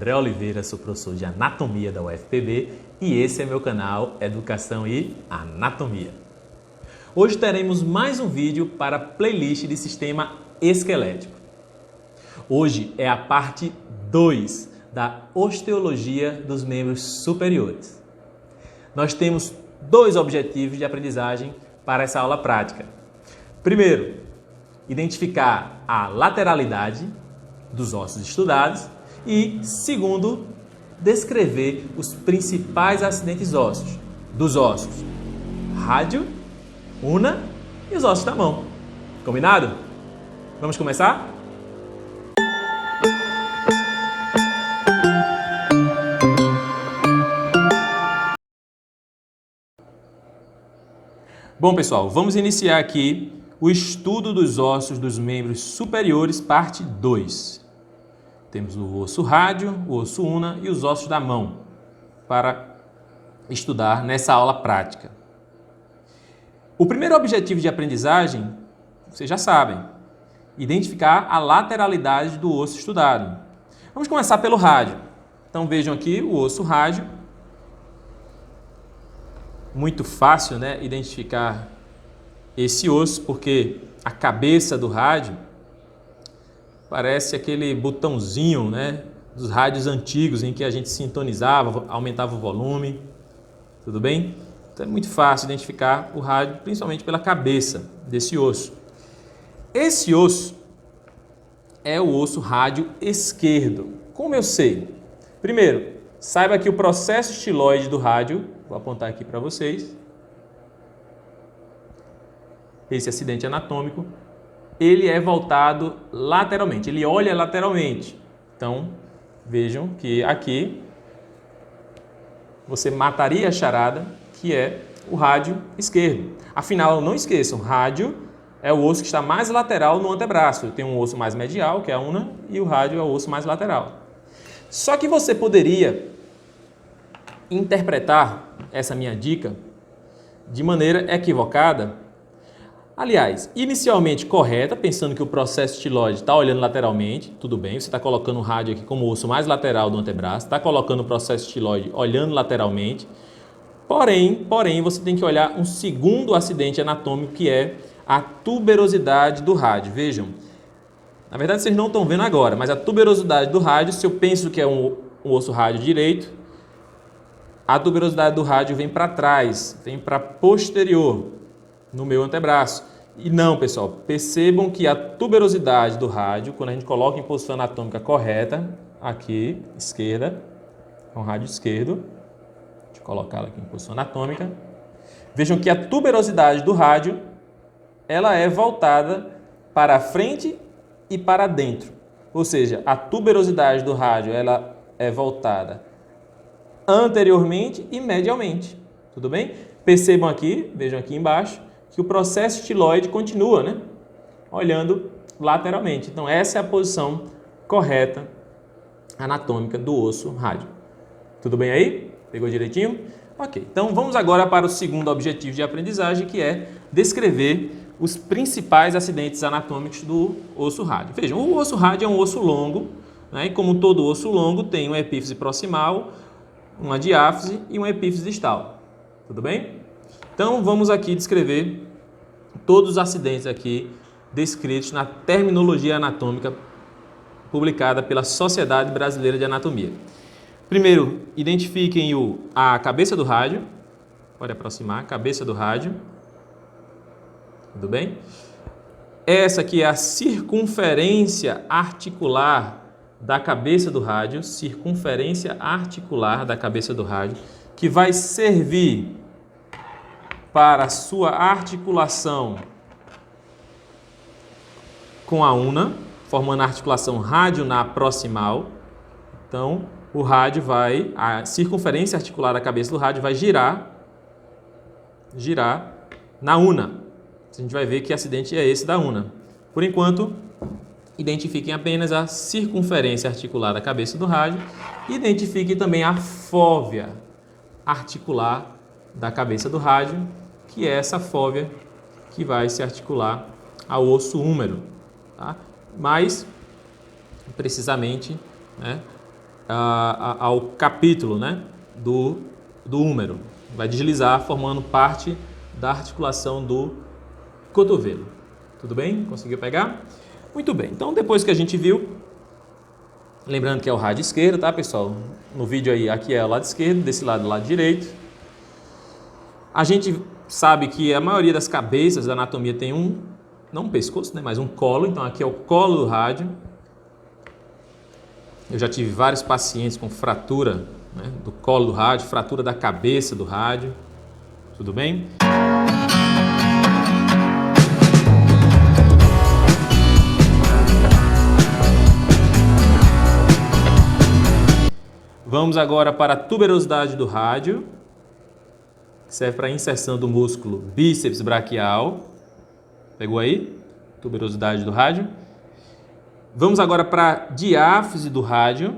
André Oliveira, sou professor de Anatomia da UFPB e esse é meu canal Educação e Anatomia. Hoje teremos mais um vídeo para a playlist de sistema esquelético. Hoje é a parte 2 da osteologia dos membros superiores. Nós temos dois objetivos de aprendizagem para essa aula prática. Primeiro, identificar a lateralidade dos ossos estudados e, segundo, descrever os principais acidentes ósseos dos ossos rádio, una e os ossos da mão. Combinado? Vamos começar? Bom, pessoal, vamos iniciar aqui o estudo dos ossos dos membros superiores, parte 2. Temos o osso rádio, o osso una e os ossos da mão para estudar nessa aula prática. O primeiro objetivo de aprendizagem, vocês já sabem, identificar a lateralidade do osso estudado. Vamos começar pelo rádio. Então vejam aqui o osso rádio. Muito fácil, né, identificar esse osso, porque a cabeça do rádio parece aquele botãozinho, né, dos rádios antigos em que a gente sintonizava, aumentava o volume. Tudo bem? Então é muito fácil identificar o rádio, principalmente pela cabeça desse osso. Esse osso é o osso rádio esquerdo. Como eu sei? Primeiro, saiba que o processo estiloide do rádio, vou apontar aqui para vocês, esse acidente anatômico, ele é voltado lateralmente, ele olha lateralmente. Então, vejam que aqui você mataria a charada, que é o rádio esquerdo. Afinal, não esqueçam, rádio é o osso que está mais lateral no antebraço. Tem um osso mais medial, que é a una, e o rádio é o osso mais lateral. Só que você poderia interpretar essa minha dica de maneira equivocada. Aliás, inicialmente correta, pensando que o processo estiloide está olhando lateralmente, tudo bem, você está colocando o rádio aqui como o osso mais lateral do antebraço, está colocando o processo estiloide olhando lateralmente, porém, você tem que olhar um segundo acidente anatômico, que é a tuberosidade do rádio. Vejam, na verdade vocês não estão vendo agora, mas a tuberosidade do rádio, se eu penso que é um osso rádio direito, a tuberosidade do rádio vem para trás, vem para posterior, no meu antebraço. E não, pessoal, percebam que a tuberosidade do rádio, quando a gente coloca em posição anatômica correta, aqui, esquerda, com o rádio esquerdo, deixa eu colocá-la aqui em posição anatômica, vejam que a tuberosidade do rádio, ela é voltada para frente e para dentro. Ou seja, a tuberosidade do rádio, ela é voltada anteriormente e medialmente. Tudo bem? Percebam aqui, vejam aqui embaixo, que o processo estiloide continua, né, olhando lateralmente. Então, essa é a posição correta anatômica do osso rádio. Tudo bem aí? Pegou direitinho? Ok. Então, vamos agora para o segundo objetivo de aprendizagem, que é descrever os principais acidentes anatômicos do osso rádio. Vejam, o osso rádio é um osso longo, né, e como todo osso longo, tem uma epífise proximal, uma diáfise e uma epífise distal. Tudo bem? Então, vamos aqui descrever todos os acidentes aqui descritos na terminologia anatômica publicada pela Sociedade Brasileira de Anatomia. Primeiro, identifiquem a cabeça do rádio. Pode aproximar, cabeça do rádio. Tudo bem? Essa aqui é a circunferência articular da cabeça do rádio, circunferência articular da cabeça do rádio, que vai servir para a sua articulação com a una, formando a articulação rádio-na proximal. Então, o rádio a circunferência articular da cabeça do rádio vai girar na una. A gente vai ver que acidente é esse da una. Por enquanto, identifiquem apenas a circunferência articular da cabeça do rádio e identifiquem também a fóvea articular da cabeça do rádio, que é essa fóvea que vai se articular ao osso húmero, tá? Mais precisamente, né, ao capítulo, né, do húmero. Vai deslizar formando parte da articulação do cotovelo. Tudo bem? Conseguiu pegar? Muito bem. Então, depois que a gente viu, lembrando que é o rádio esquerdo, tá, pessoal? No vídeo aí, aqui é o lado esquerdo, desse lado, o lado direito. A gente sabe que a maioria das cabeças da anatomia tem não um pescoço, né, mas um colo. Então, aqui é o colo do rádio. Eu já tive vários pacientes com fratura, né, do colo do rádio, fratura da cabeça do rádio. Tudo bem? Vamos agora para a tuberosidade do rádio, que serve para a inserção do músculo bíceps braquial. Pegou aí? Tuberosidade do rádio. Vamos agora para a diáfise do rádio.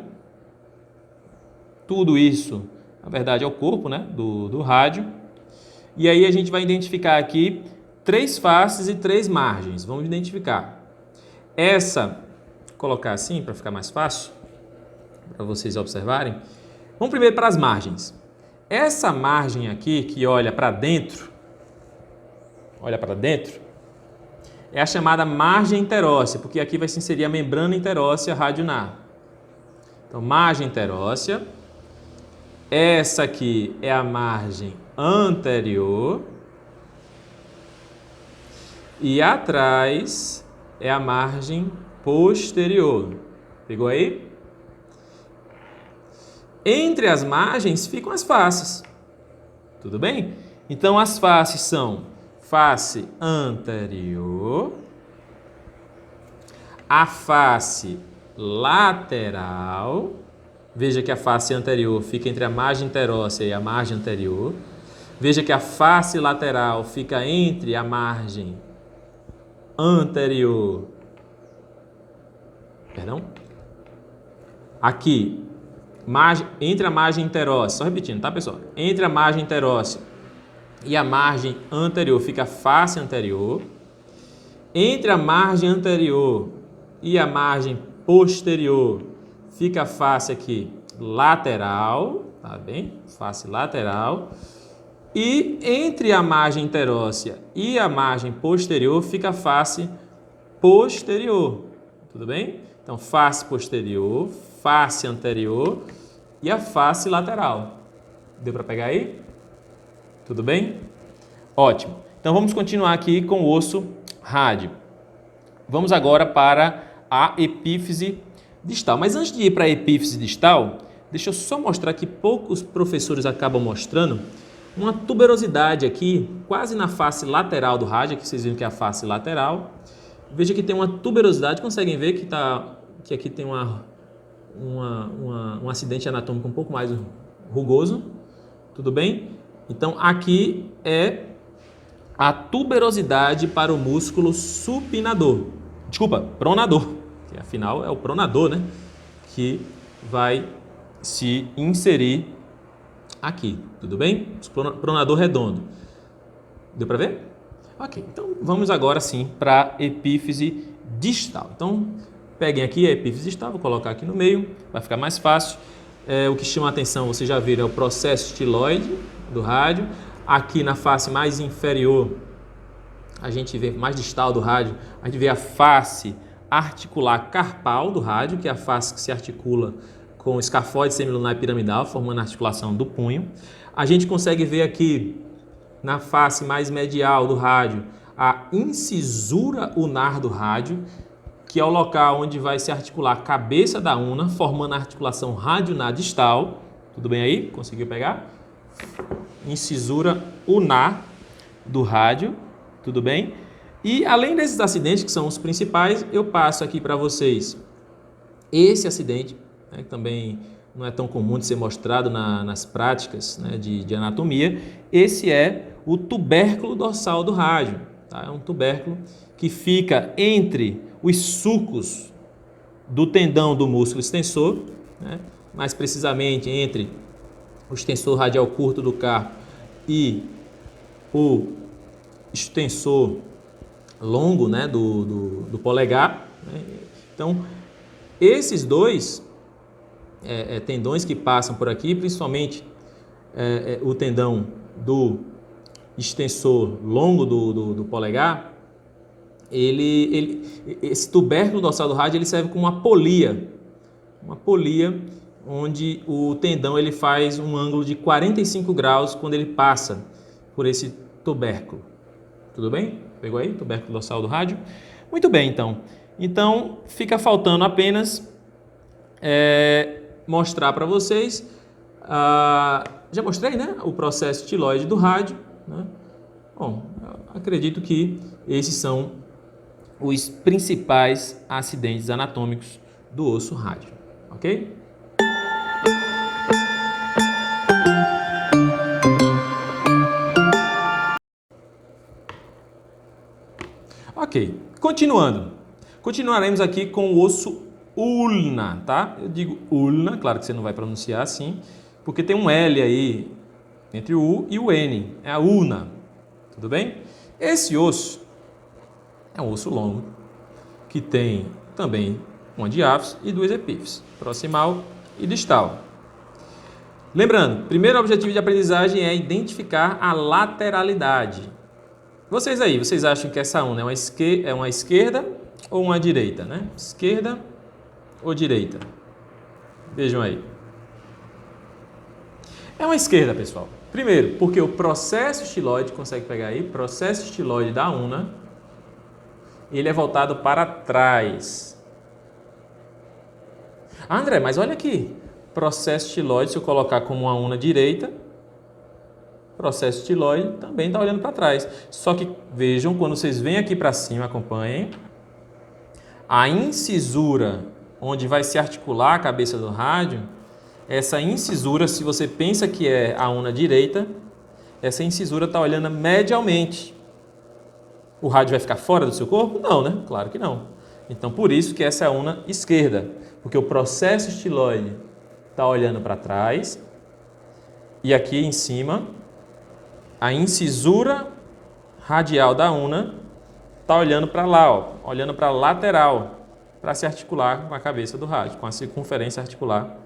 Tudo isso, na verdade, é o corpo, né, do rádio. E aí a gente vai identificar aqui 3 faces e 3 margens. Vamos identificar. Essa, vou colocar assim para ficar mais fácil, para vocês observarem. Vamos primeiro para as margens. Essa margem aqui, que olha para dentro, é a chamada margem interóssea, porque aqui vai se inserir a membrana interóssea radionar. Então, margem interóssea. Essa aqui é a margem anterior. E atrás é a margem posterior. Pegou aí? Entre as margens ficam as faces. Tudo bem? Então, as faces são face anterior, a face lateral. Veja que a face anterior fica entre a margem interóssea e a margem anterior. Veja que a face lateral fica entre a margem anterior. Perdão? Aqui, entre a margem interóssea, só repetindo, tá, pessoal? Entre a margem interóssea e a margem anterior fica a face anterior. Entre a margem anterior e a margem posterior fica a face aqui lateral, tá bem? Face lateral. E entre a margem interóssea e a margem posterior fica a face posterior. Tudo bem? Então, face posterior, face anterior e a face lateral. Deu para pegar aí? Tudo bem? Ótimo. Então, vamos continuar aqui com o osso rádio. Vamos agora para a epífise distal. Mas antes de ir para a epífise distal, deixa eu só mostrar que poucos professores acabam mostrando uma tuberosidade aqui, quase na face lateral do rádio. Aqui vocês viram que é a face lateral. Veja que tem uma tuberosidade, conseguem ver que aqui tem um acidente anatômico um pouco mais rugoso, tudo bem? Então, aqui é a tuberosidade para o músculo supinador, pronador, que afinal é o pronador, né? Que vai se inserir aqui, tudo bem? Pronador redondo. Deu para ver? Ok, então vamos agora sim para a epífise distal. Então, peguem aqui a epífise distal, vou colocar aqui no meio, vai ficar mais fácil. O que chama a atenção, vocês já viram, é o processo estiloide do rádio. Aqui na face mais inferior, a gente vê, mais distal do rádio, a gente vê a face articular carpal do rádio, que é a face que se articula com o escafoide semilunar e piramidal, formando a articulação do punho. A gente consegue ver aqui na face mais medial do rádio a incisura unar do rádio, que é o local onde vai se articular a cabeça da una, formando a articulação radionar distal. Tudo bem aí? Conseguiu pegar? Incisura unar do rádio, tudo bem? E além desses acidentes, que são os principais, eu passo aqui para vocês esse acidente, né, que também não é tão comum de ser mostrado nas práticas, né, de anatomia. Esse é o tubérculo dorsal do rádio. Tá? É um tubérculo que fica entre os sulcos do tendão do músculo extensor, né, mais precisamente entre o extensor radial curto do carpo e o extensor longo, né, do polegar. Né? Então, esses dois tendões que passam por aqui, principalmente o tendão do extensor longo do polegar. Esse tubérculo dorsal do rádio ele serve como uma polia onde o tendão ele faz um ângulo de 45 graus quando ele passa por esse tubérculo. Tudo bem? Pegou aí? Tubérculo dorsal do rádio? Muito bem, então. Então, fica faltando apenas mostrar para vocês, já mostrei, né? O processo estiloide do rádio, né? Bom, acredito que esses são os principais acidentes anatômicos do osso rádio, ok? Ok, continuaremos aqui com o osso ulna, tá? Eu digo ulna, claro que você não vai pronunciar assim, porque tem um L aí entre o U e o N, é a ulna, tudo bem? Esse osso é um osso longo, que tem também uma diáfise e duas epífises, proximal e distal. Lembrando, primeiro objetivo de aprendizagem é identificar a lateralidade. Vocês acham que essa ulna é uma esquerda ou uma direita, né? Esquerda ou direita? Vejam aí. É uma esquerda, pessoal. Primeiro, porque o processo estiloide, consegue pegar aí? Processo estiloide da ulna, ele é voltado para trás. André, mas olha aqui. Processo estiloide, se eu colocar como uma ulna direita, processo estiloide também está olhando para trás. Só que vejam, quando vocês vêm aqui para cima, acompanhem, a incisura onde vai se articular a cabeça do rádio, essa incisura, se você pensa que é a ulna direita, essa incisura está olhando medialmente. O rádio vai ficar fora do seu corpo? Não, né? Claro que não. Então, por isso que essa é a ulna esquerda, porque o processo estiloide está olhando para trás e aqui em cima a incisura radial da ulna está olhando para lá, ó, olhando para a lateral, para se articular com a cabeça do rádio, com a circunferência articular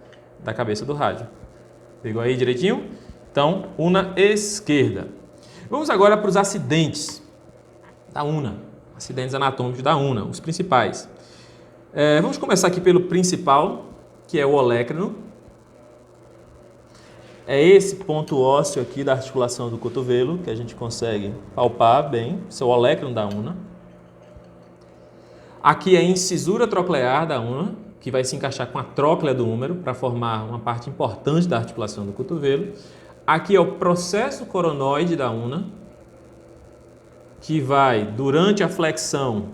da cabeça do rádio. Pegou aí direitinho? Então, ulna esquerda. Vamos agora para os acidentes da ulna, acidentes anatômicos da ulna, os principais. Vamos começar aqui pelo principal, que é o olecrano. É esse ponto ósseo aqui da articulação do cotovelo que a gente consegue palpar bem, esse é o olecrano da ulna. Aqui é a incisura troclear da ulna, que vai se encaixar com a tróclea do húmero para formar uma parte importante da articulação do cotovelo. Aqui é o processo coronoide da ulna, que vai, durante a flexão,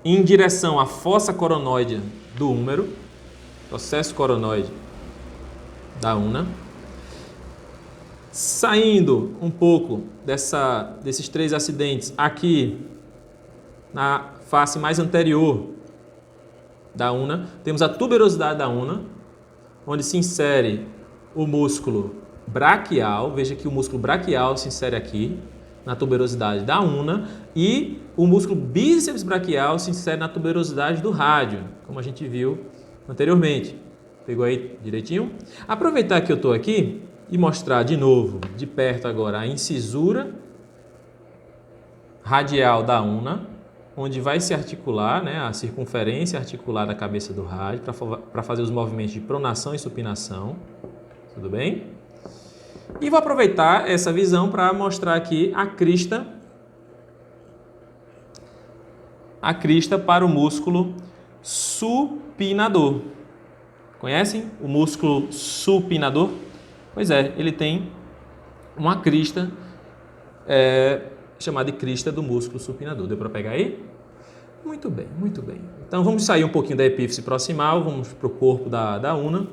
em direção à fossa coronoide do húmero, processo coronoide da ulna. Saindo um pouco desses três acidentes, aqui na face mais anterior da ulna, temos a tuberosidade da ulna, onde se insere o músculo braquial. Veja que o músculo braquial se insere aqui na tuberosidade da ulna e o músculo bíceps braquial se insere na tuberosidade do rádio, como a gente viu anteriormente. Pegou aí direitinho? Aproveitar que eu estou aqui e mostrar de novo, de perto agora, a incisura radial da ulna, onde vai se articular, né, a circunferência articular da cabeça do rádio para fazer os movimentos de pronação e supinação. Tudo bem? E vou aproveitar essa visão para mostrar aqui a crista para o músculo supinador. Conhecem o músculo supinador? Pois é, ele tem uma crista chamada de crista do músculo supinador. Deu para pegar aí? Muito bem, muito bem. Então vamos sair um pouquinho da epífise proximal, vamos para o corpo da ulna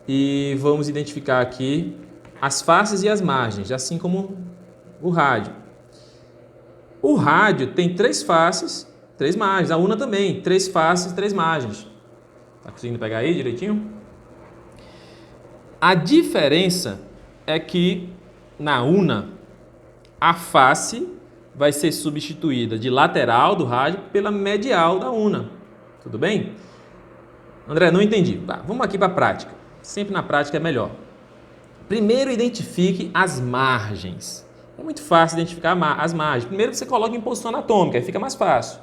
e vamos identificar aqui as faces e as margens, assim como o rádio. O rádio tem 3 faces, 3 margens. A ulna também, 3 faces, 3 margens. Tá conseguindo pegar aí direitinho? A diferença é que na ulna a face vai ser substituída de lateral do rádio pela medial da una. Tudo bem? André, não entendi. Vamos aqui para a prática. Sempre na prática é melhor. Primeiro, identifique as margens. É muito fácil identificar as margens. Primeiro, você coloca em posição anatômica, aí fica mais fácil.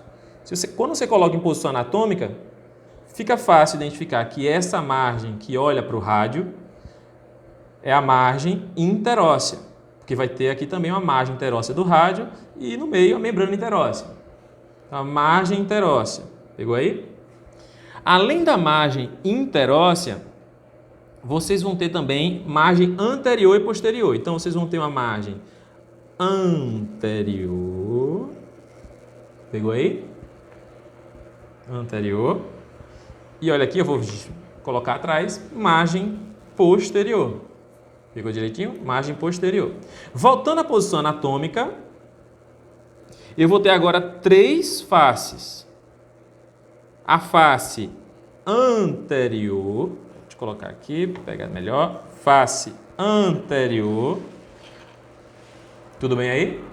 Quando você coloca em posição anatômica, fica fácil identificar que essa margem que olha para o rádio é a margem interóssea, porque vai ter aqui também uma margem interóssea do rádio e no meio a membrana interóssea. A margem interóssea. Pegou aí? Além da margem interóssea, vocês vão ter também margem anterior e posterior. Então, vocês vão ter uma margem anterior. Pegou aí? Anterior. E olha aqui, eu vou colocar atrás, margem posterior. Pegou direitinho? Margem posterior. Voltando à posição anatômica, eu vou ter agora 3 faces. A face anterior, deixa eu colocar aqui, pegar melhor, face anterior. Tudo bem aí?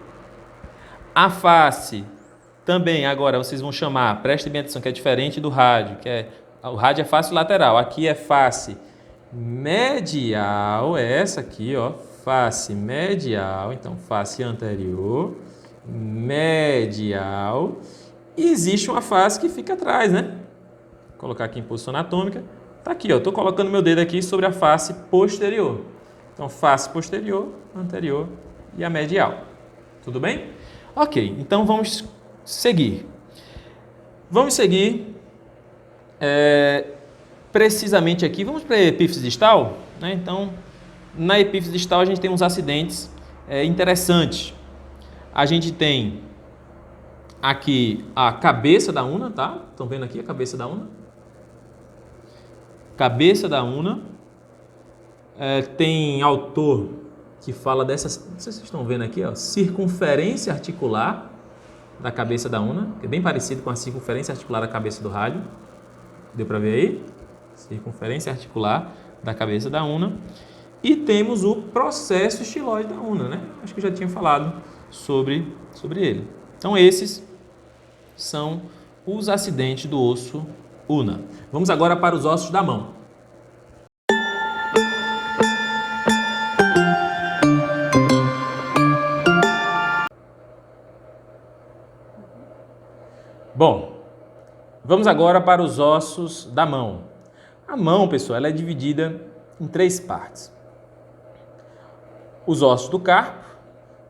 A face também, agora vocês vão chamar, prestem bem atenção, que é diferente do rádio, o rádio é face lateral, aqui é face medial, é essa aqui, ó, face medial, então face anterior, medial, e existe uma face que fica atrás, né? Vou colocar aqui em posição anatômica, tá aqui, ó, tô colocando meu dedo aqui sobre a face posterior, então face posterior, anterior e a medial, tudo bem? Ok, então vamos seguir. Vamos seguir precisamente aqui, vamos para a epífise distal, né? Então, na epífise distal a gente tem uns acidentes interessantes. A gente tem aqui a cabeça da una, tá? Estão vendo aqui a cabeça da una? Cabeça da una. Tem autor que fala dessas, não sei se vocês estão vendo aqui, ó, circunferência articular da cabeça da una, que é bem parecido com a circunferência articular da cabeça do rádio. Deu para ver aí? Circunferência articular da cabeça da una. E temos o processo estiloide da una, né? Acho que eu já tinha falado sobre ele. Então, esses são os acidentes do osso una. Vamos agora para os ossos da mão. Bom, vamos agora para os ossos da mão. A mão, pessoal, ela é dividida em 3 partes. Os ossos do carpo,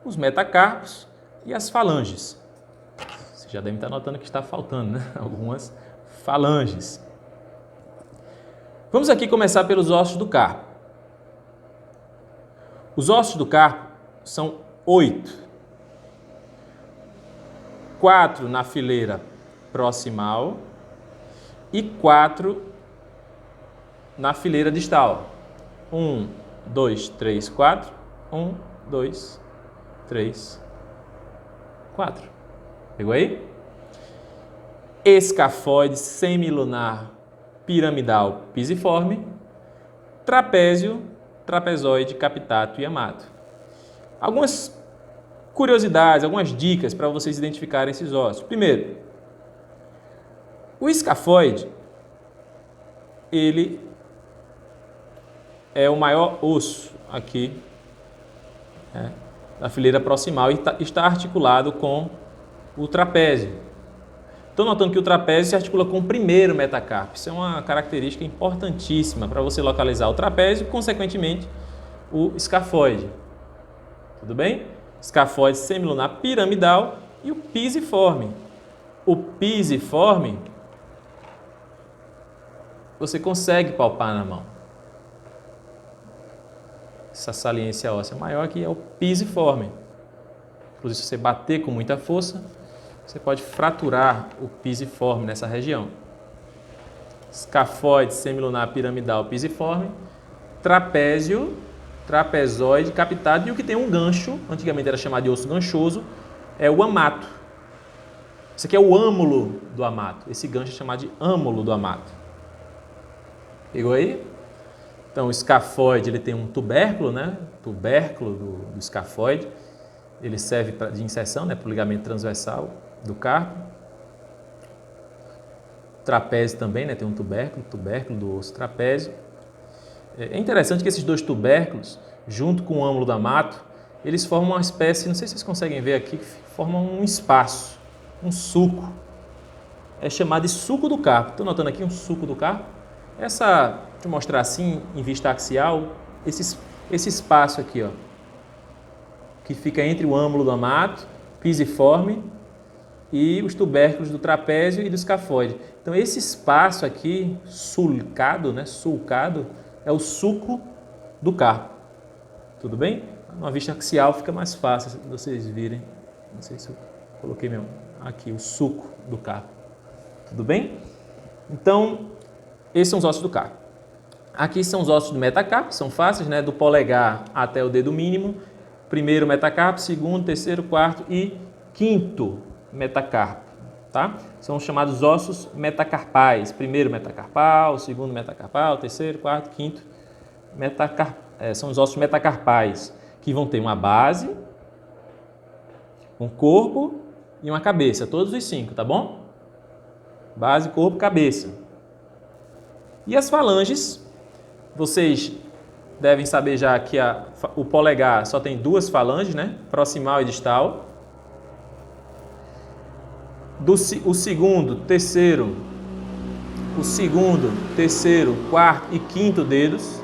os metacarpos e as falanges. Você já deve estar notando que está faltando, né? Algumas falanges. Vamos aqui começar pelos ossos do carpo. Os ossos do carpo são 8. 4 na fileira proximal e 4 na fileira distal. 1, 2, 3, 4. 1, 2, 3, 4. Pegou aí? Escafoide semilunar piramidal pisiforme, trapézio, trapezoide capitato e amato. Algumas curiosidades, algumas dicas para vocês identificarem esses ossos. Primeiro, o escafoide, ele é o maior osso aqui da fileira proximal e está articulado com o trapézio. Estou notando que o trapézio se articula com o primeiro metacarpo. Isso é uma característica importantíssima para você localizar o trapézio e, consequentemente, o escafoide. Tudo bem? Escafoide semilunar piramidal e o pisiforme. O pisiforme você consegue palpar na mão. Essa saliência óssea maior aqui é o pisiforme. Inclusive, se você bater com muita força, você pode fraturar o pisiforme nessa região. Escafoide semilunar piramidal pisiforme, trapézio, trapezoide capitado e o que tem um gancho, antigamente era chamado de osso ganchoso, é o amato. Esse aqui é o âmulo do amato. Esse gancho é chamado de âmulo do amato. Pegou aí? Então, o escafoide ele tem um tubérculo, né? Tubérculo do escafoide. ele serve de inserção, né, para o ligamento transversal do carpo. Trapézio também, né, tem um tubérculo do osso trapézio. É interessante que esses dois tubérculos, junto com o âmago da mato, eles formam uma espécie, não sei se vocês conseguem ver aqui, que formam um espaço, um sulco. É chamado de sulco do carpo. Estou notando aqui um sulco do carpo. Deixa eu mostrar assim, em vista axial, esse espaço aqui, ó, que fica entre o âmago do mato, pisiforme, e os tubérculos do trapézio e do escafoide. Então, esse espaço aqui, sulcado, é o sulco do carpo. Tudo bem? Numa vista axial fica mais fácil de vocês virem. Não sei se eu coloquei mesmo aqui, o sulco do carpo. Tudo bem? Então, esses são os ossos do carpo. Aqui são os ossos do metacarpo, são fáceis, né? Do polegar até o dedo mínimo. Primeiro metacarpo, segundo, terceiro, quarto e quinto metacarpo, tá? São chamados ossos metacarpais. Primeiro metacarpal, segundo metacarpal, terceiro, quarto, quinto são os ossos metacarpais, que vão ter uma base, um corpo e uma cabeça, todos os 5, tá bom? Base, corpo, cabeça. E as falanges, vocês devem saber já que o polegar só tem 2 falanges, né? Proximal e distal. O segundo, terceiro, quarto e quinto dedos,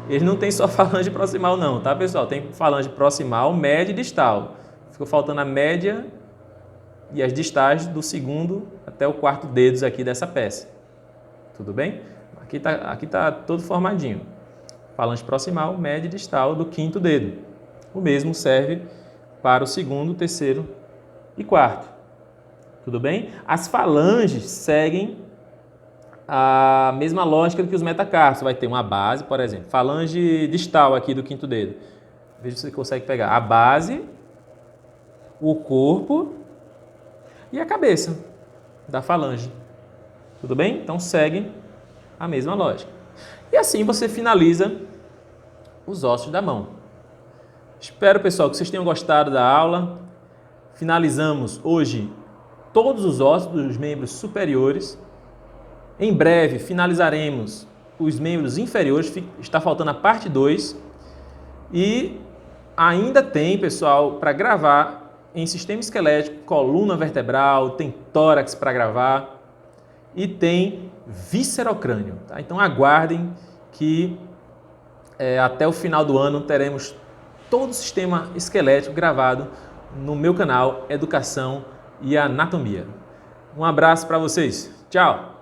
eles não têm só falange proximal não, tá, pessoal? Tem falange proximal, média e distal. Ficou faltando a média e as distais do segundo até o quarto dedos aqui dessa peça. Tudo bem? Aqui tá todo formadinho. Falange proximal, média e distal do quinto dedo. O mesmo serve para o segundo, terceiro e quarto. Tudo bem? As falanges seguem a mesma lógica do que os metacarpos. Você vai ter uma base, por exemplo, falange distal aqui do quinto dedo. Veja se você consegue pegar a base, o corpo e a cabeça da falange. Tudo bem? Então segue a mesma lógica. E assim você finaliza os ossos da mão. Espero, pessoal, que vocês tenham gostado da aula. Finalizamos hoje todos os ossos dos membros superiores. Em breve finalizaremos os membros inferiores, está faltando a parte 2. E ainda tem, pessoal, para gravar em sistema esquelético, coluna vertebral, tem tórax para gravar e tem viscerocrânio. Tá? Então aguardem que até o final do ano teremos todo o sistema esquelético gravado no meu canal Educação e Anatomia. Um abraço para vocês. Tchau!